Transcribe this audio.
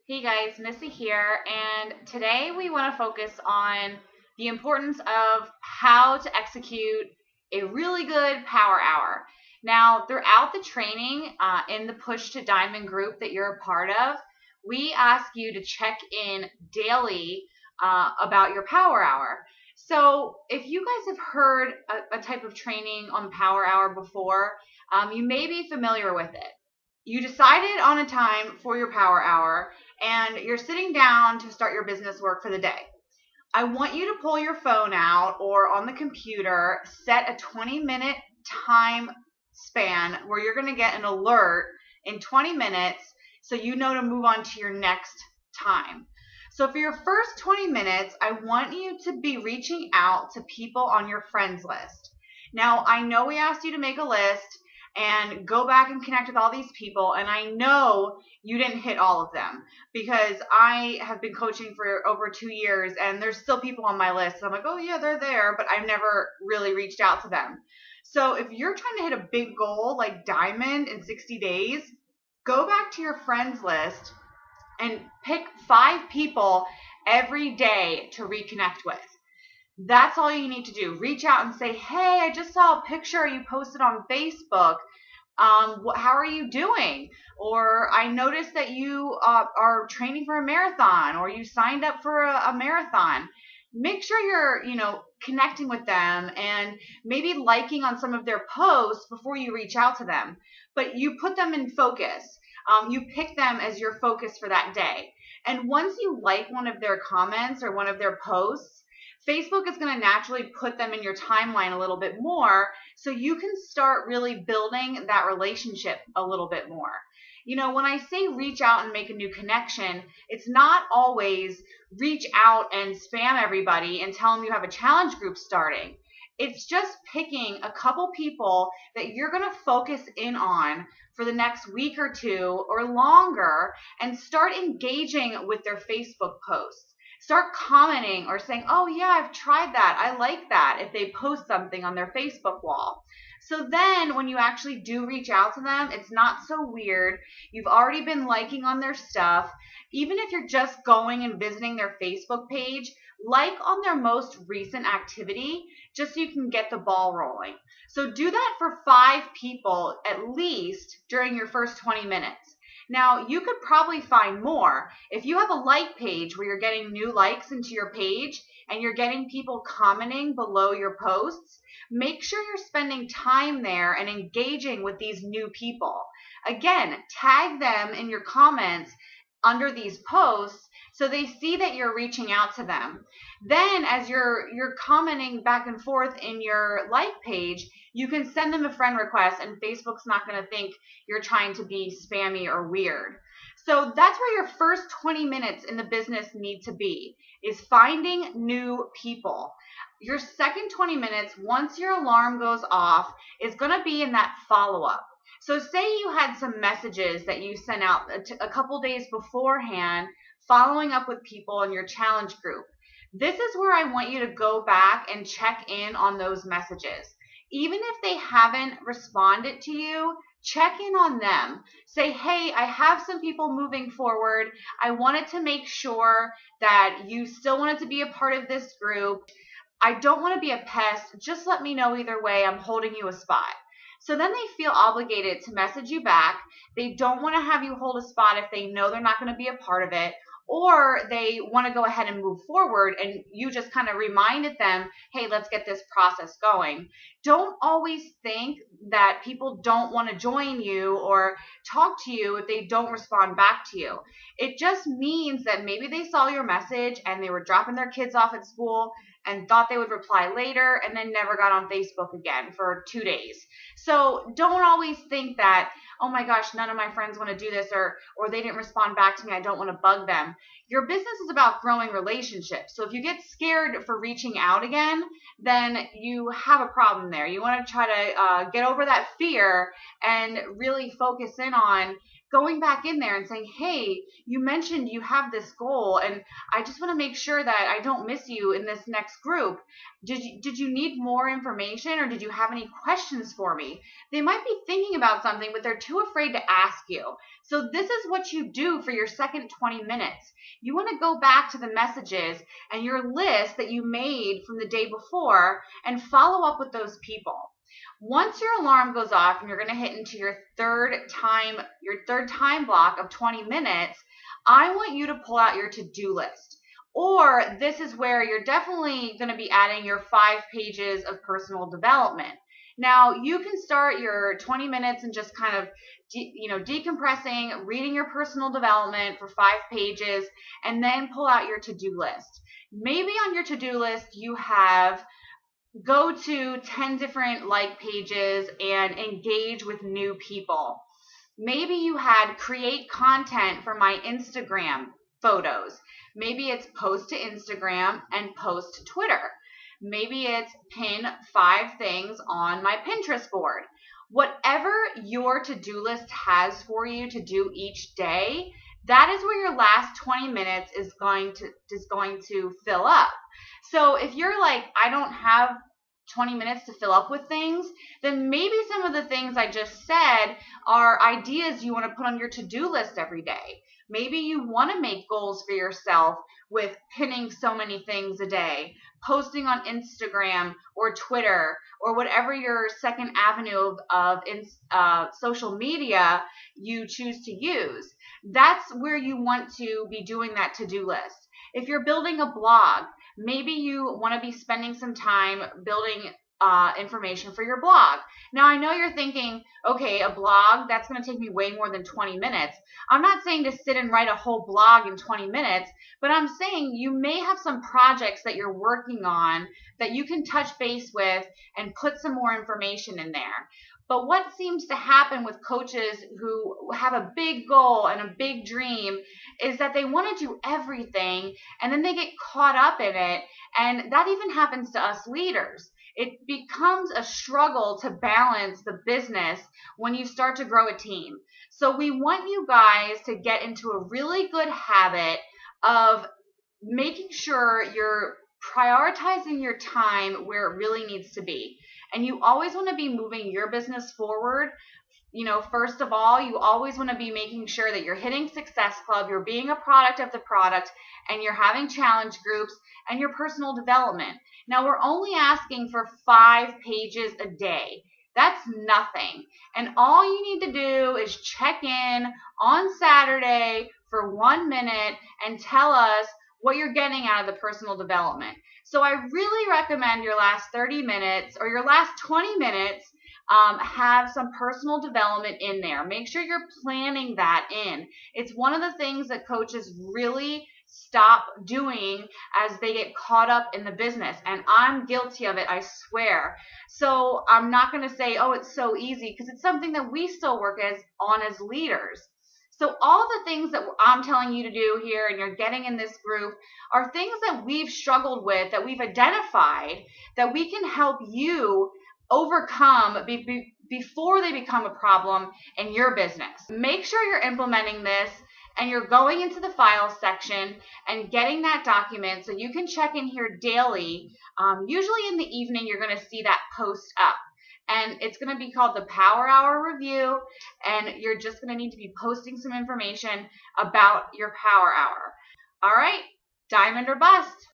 Hey guys, Missy here, and today we want to focus on the importance of how to execute a really good power hour. Now, throughout the training in the Push to Diamond group that you're a part of, we ask you to check in daily about your power hour. So, if you guys have heard a type of training on power hour before, you may be familiar with it. You decided on a time for your power hour and you're sitting down to start your business work for the day. I want you to pull your phone out or on the computer, set a 20-minute time span where you're going to get an alert in 20 minutes so you know to move on to your next time. So for your first 20 minutes, I want you to be reaching out to people on your friends list. Now, I know we asked you to make a list and go back and connect with all these people, and I know you didn't hit all of them because I have been coaching for over 2 years and there's still people on my list. I'm like, oh yeah, they're there, but I've never really reached out to them. So if you're trying to hit a big goal like Diamond in 60 days, go back to your friends list and pick 5 people every day to reconnect with. That's all you need to do. Reach out and say, hey, I just saw a picture you posted on Facebook. How are you doing? Or I noticed that you are training for a marathon, or you signed up for a marathon. Make sure you're, connecting with them and maybe liking on some of their posts before you reach out to them. But you put them in focus. You pick them as your focus for that day. And once you like one of their comments or one of their posts, Facebook is going to naturally put them in your timeline a little bit more so you can start really building that relationship a little bit more. When I say reach out and make a new connection, it's not always reach out and spam everybody and tell them you have a challenge group starting. It's just picking a couple people that you're going to focus in on for the next week or 2 or longer and start engaging with their Facebook posts. Start commenting or saying, oh yeah, I've tried that. I like that if they post something on their Facebook wall. So then when you actually do reach out to them, it's not so weird. You've already been liking on their stuff. Even if you're just going and visiting their Facebook page, like on their most recent activity, just so you can get the ball rolling. So do that for 5 people at least during your first 20 minutes. Now, you could probably find more. If you have a like page where you're getting new likes into your page and you're getting people commenting below your posts, make sure you're spending time there and engaging with these new people. Again, tag them in your comments under these posts so they see that you're reaching out to them. Then as you're commenting back and forth in your like page, you can send them a friend request and Facebook's not going to think you're trying to be spammy or weird. So that's where your first 20 minutes in the business need to be, is finding new people. Your second 20 minutes, once your alarm goes off, is going to be in that follow-up. So say you had some messages that you sent out a couple days beforehand, following up with people in your challenge group. This is where I want you to go back and check in on those messages. Even if they haven't responded to you, check in on them. Say, hey, I have some people moving forward. I wanted to make sure that you still wanted to be a part of this group. I don't want to be a pest. Just let me know either way. I'm holding you a spot. So then they feel obligated to message you back. They don't want to have you hold a spot if they know they're not going to be a part of it, or they want to go ahead and move forward and you just kind of reminded them, hey, let's get this process going. Don't always think that people don't want to join you or talk to you if they don't respond back to you. It just means that maybe they saw your message and they were dropping their kids off at school and thought they would reply later and then never got on Facebook again for 2 days. So don't always think that, oh my gosh, none of my friends want to do this, or they didn't respond back to me, I don't want to bug them. Your business is about growing relationships. So if you get scared for reaching out again, then you have a problem there. You want to try to get over that fear and really focus in on going back in there and saying, hey, you mentioned you have this goal and I just want to make sure that I don't miss you in this next group. Did you need more information, or did you have any questions for me? They might be thinking about something, but they're too afraid to ask you. So this is what you do for your second 20 minutes. You want to go back to the messages and your list that you made from the day before and follow up with those people. Once your alarm goes off and you're going to hit into your third time block of 20 minutes, I want you to pull out your to-do list. Or this is where you're definitely going to be adding your 5 pages of personal development. Now, you can start your 20 minutes and just kind of decompressing, reading your personal development for 5 pages, and then pull out your to-do list. Maybe on your to-do list you have go to 10 different like pages and engage with new people. Maybe you had create content for my Instagram photos. Maybe it's post to Instagram and post to Twitter. Maybe it's pin 5 things on my Pinterest board. Whatever your to-do list has for you to do each day, that is where your last 20 minutes is going to fill up. So if you're like, I don't have 20 minutes to fill up with things, then maybe some of the things I just said are ideas you want to put on your to-do list every day. Maybe you want to make goals for yourself with pinning so many things a day, posting on Instagram or Twitter or whatever your second avenue of social media you choose to use. That's where you want to be doing that to-do list. If you're building a blog, maybe you want to be spending some time building information for your blog. Now, I know you're thinking, okay, a blog, that's going to take me way more than 20 minutes. I'm not saying to sit and write a whole blog in 20 minutes, but I'm saying you may have some projects that you're working on that you can touch base with and put some more information in there. But what seems to happen with coaches who have a big goal and a big dream is that they want to do everything and then they get caught up in it. And that even happens to us leaders. It becomes a struggle to balance the business when you start to grow a team. So we want you guys to get into a really good habit of making sure you're prioritizing your time where it really needs to be. And you always want to be moving your business forward. First of all, you always want to be making sure that you're hitting Success Club, you're being a product of the product, and you're having challenge groups and your personal development. Now, we're only asking for 5 pages a day. That's nothing. And all you need to do is check in on Saturday for 1 minute and tell us what you're getting out of the personal development. So I really recommend your last 30 minutes or your last 20 minutes have some personal development in there. Make sure you're planning that in. It's one of the things that coaches really stop doing as they get caught up in the business. And I'm guilty of it, I swear. So I'm not going to say, oh, it's so easy, because it's something that we still work on as leaders. So all the things that I'm telling you to do here and you're getting in this group are things that we've struggled with, that we've identified, that we can help you overcome before they become a problem in your business. Make sure you're implementing this and you're going into the files section and getting that document so you can check in here daily. Usually in the evening, you're going to see that post up. And it's going to be called the Power Hour Review, and you're just going to need to be posting some information about your Power Hour. All right, diamond or bust.